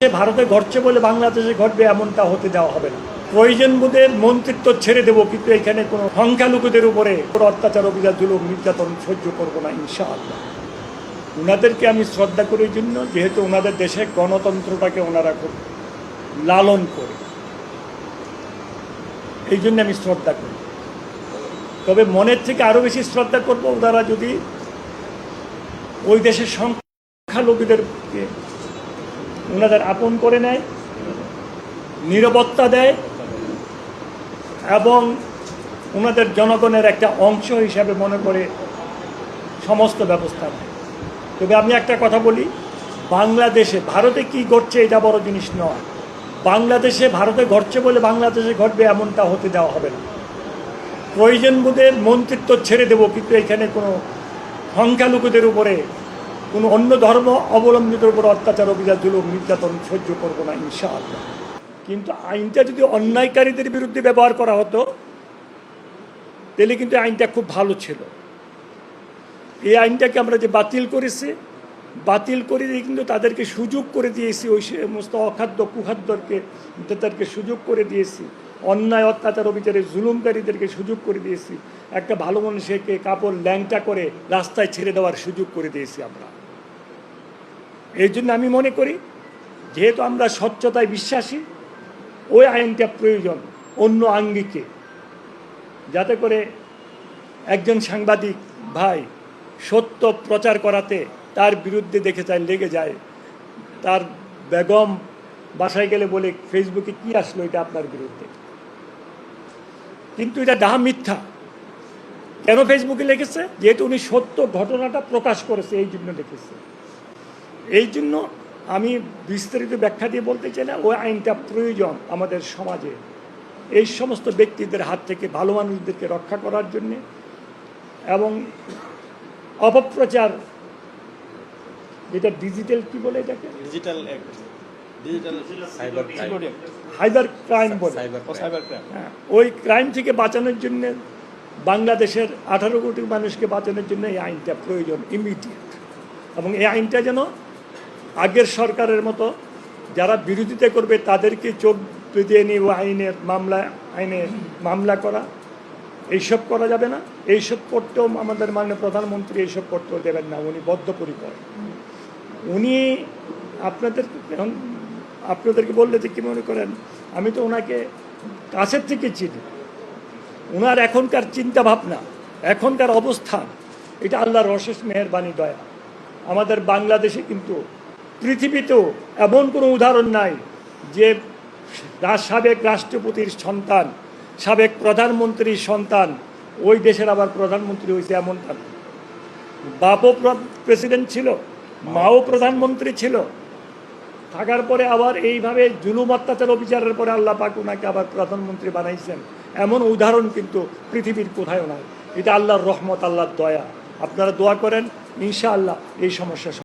ভারতে ঘটছে বলে বাংলাদেশে ঘটবে এমনটা হতে দেওয়া হবে না। প্রয়োজন বোধে মন্ত্রিত্ব ছেড়ে দেবো, কিন্তু এখানে কোনো সংখ্যালঘুদের উপরে অত্যাচার, অবিচার, জুলুম, নির্যাতন সহ্য করবো না ইনশাআল্লাহ। ওনাদেরকে আমি শ্রদ্ধা করি জন্য, যেহেতু ওনাদের দেশে গণতন্ত্রটাকে ওনারা খুব লালন করে, এই জন্য আমি শ্রদ্ধা করি। তবে মনের থেকে আরও বেশি শ্রদ্ধা করবো ওনারা যদি ওই দেশের সংখ্যালঘুদেরকে ওনাদের আপন করে নেয়, নিরাপত্তা দেয় এবং ওনাদের জনগণের একটা অংশ হিসাবে মনে করে সমস্ত ব্যবস্থা নেয়। তবে আমি একটা কথা বলি, বাংলাদেশে ভারতে কি ঘটছে এটা বড় জিনিস নয়। বাংলাদেশে ভারতে ঘটছে বলে বাংলাদেশে ঘটবে এমনটা হতে দেওয়া হবে না। প্রয়োজন বোধে মন্ত্রিত্ব ছেড়ে দেবো, কিন্তু এখানে কোনো সংখ্যালঘুদের উপরে, কোনো অন্য ধর্ম অবলম্বিতের উপর অত্যাচার, অবিচার, জুলুম, নির্যাতন সহ্য করবো না ইনশাআল্লাহ। কিন্তু আইনটা যদি অন্যায়কারীদের বিরুদ্ধে ব্যবহার করা হতো তাহলে কিন্তু আইনটা খুব ভালো ছিল। এই আইনটাকে আমরা যে বাতিল করেছি, বাতিল করে দিয়ে কিন্তু তাদেরকে সুযোগ করে দিয়েছি, ওই সমস্ত অখাদ্য কুখাদ্যকে তাদেরকে সুযোগ করে দিয়েছি, অন্যায় অত্যাচার অবিচারে জুলুমকারীদেরকে সুযোগ করে দিয়েছি, একটা ভালো মানুষকে কাপড় ল্যাংটা করে রাস্তায় ছেড়ে দেওয়ার সুযোগ করে দিয়েছি আমরা। এই জন্য আমি মনে করি, যেহেতু আমরা স্বচ্ছতায় বিশ্বাসী, ওই আইনটা প্রয়োজন অন্য আঙ্গিকে, যাতে করে একজন সাংবাদিক ভাই সত্য প্রচার করাতে তার বিরুদ্ধে দেখে যায় লেগে যায়, তার বেগম বাসায় গেলে বলে ফেসবুকে কি আসলো এটা আপনার বিরুদ্ধে, কিন্তু এটা ডাহা মিথ্যা। কেন ফেসবুকে লিখেছে? যেহেতু উনি সত্য ঘটনাটা প্রকাশ করেছে, এই জন্য লিখেছে। এই জন্য আমি বিস্তারিত ব্যাখ্যা দিয়ে বলতে চাই না, ওই আইনটা প্রয়োজন আমাদের সমাজে এই সমস্ত ব্যক্তিদের হাত থেকে ভালো মানুষদেরকে রক্ষা করার জন্যে এবং অপপ্রচার, যেটা ডিজিটাল কি বলে এটাকে, সাইবার ক্রাইম বলে, হ্যাঁ, ওই ক্রাইম থেকে বাঁচানোর জন্য, বাংলাদেশের 18 কোটি মানুষকে বাঁচানোর জন্য এই আইনটা প্রয়োজন ইমিডিয়েট। এবং এই আইনটা যেন আগের সরকারের মতো যারা বিরোধিতা করবে তাদেরকে চোখ দিয়ে নিয়ে আইনে মামলা করা, এইসব করা যাবে না। এইসব করতেও আমাদের মাননীয় প্রধানমন্ত্রী এইসব করতেও দেবেন না, উনি বদ্ধপরিকর। উনি আপনাদেরকে বললে যে কী মনে করেন, আমি তো ওনাকে কাছের থেকে চিনি। ওনার এখনকার চিন্তা ভাবনা, এখনকার অবস্থান, এটা আল্লাহর অশেষ মেহেরবানি, দয়া। আমাদের বাংলাদেশে কিন্তু পৃথিবীতেও এমন কোনো উদাহরণ নাই যে সাবেক রাষ্ট্রপতির সন্তান, সাবেক প্রধানমন্ত্রীর সন্তান ওই দেশের আবার প্রধানমন্ত্রী হয়েছে, এমনটা না। বাপও প্রেসিডেন্ট ছিল, মাও প্রধানমন্ত্রী ছিল, থাকার পরে আবার এইভাবে জুলুম অত্যাচার অবিচারের পরে আল্লাহ পাক ওনাকে আবার প্রধানমন্ত্রী বানাইছেন, এমন উদাহরণ কিন্তু পৃথিবীর কোথাও নাই। এটা আল্লাহর রহমত, আল্লাহর দয়া। আপনারা দোয়া করেন, ইনশাআল্লাহ এই সমস্যা